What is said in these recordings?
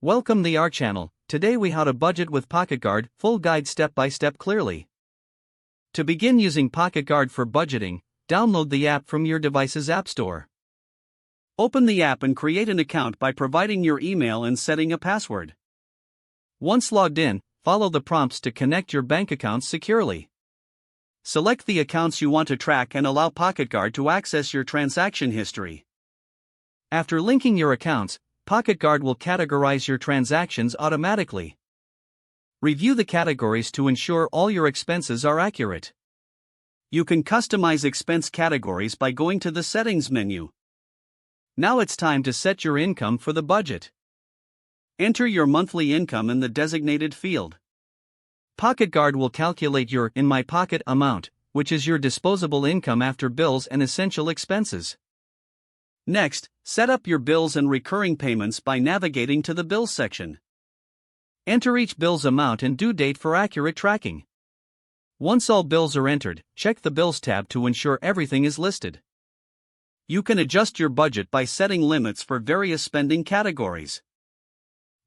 Welcome to our channel. Today we how to budget with PocketGuard, full guide step by step clearly. To begin using PocketGuard for budgeting, download the app from your device's app store. Open the app and create an account by providing your email and setting a password. Once logged in, follow the prompts to connect your bank accounts securely. Select the accounts you want to track and allow PocketGuard to access your transaction history. After linking your accounts, PocketGuard will categorize your transactions automatically. Review the categories to ensure all your expenses are accurate. You can customize expense categories by going to the Settings menu. Now it's time to set your income for the budget. Enter your monthly income in the designated field. PocketGuard will calculate your In My Pocket amount, which is your disposable income after bills and essential expenses. Next, set up your bills and recurring payments by navigating to the Bills section. Enter each bill's amount and due date for accurate tracking. Once all bills are entered, check the Bills tab to ensure everything is listed. You can adjust your budget by setting limits for various spending categories.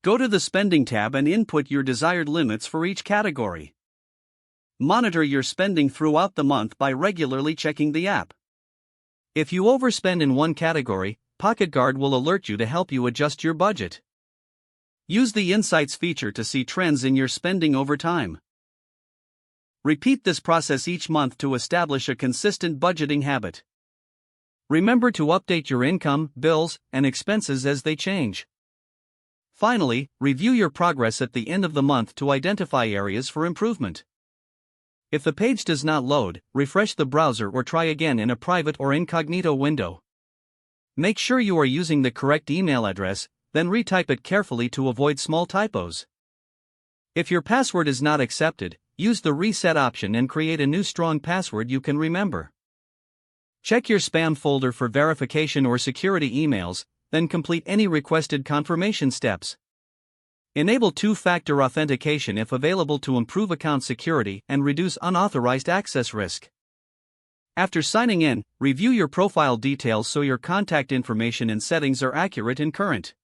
Go to the Spending tab and input your desired limits for each category. Monitor your spending throughout the month by regularly checking the app. If you overspend in one category, PocketGuard will alert you to help you adjust your budget. Use the Insights feature to see trends in your spending over time. Repeat this process each month to establish a consistent budgeting habit. Remember to update your income, bills, and expenses as they change. Finally, review your progress at the end of the month to identify areas for improvement. If the page does not load, refresh the browser or try again in a private or incognito window. Make sure you are using the correct email address, then retype it carefully to avoid small typos. If your password is not accepted, use the reset option and create a new strong password you can remember. Check your spam folder for verification or security emails, then complete any requested confirmation steps. Enable two-factor authentication if available to improve account security and reduce unauthorized access risk. After signing in, review your profile details so your contact information and settings are accurate and current.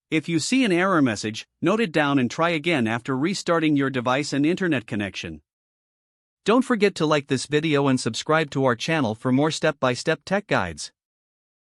If you see an error message, note it down and try again after restarting your device and internet connection. Don't forget to like this video and subscribe to our channel for more step-by-step tech guides.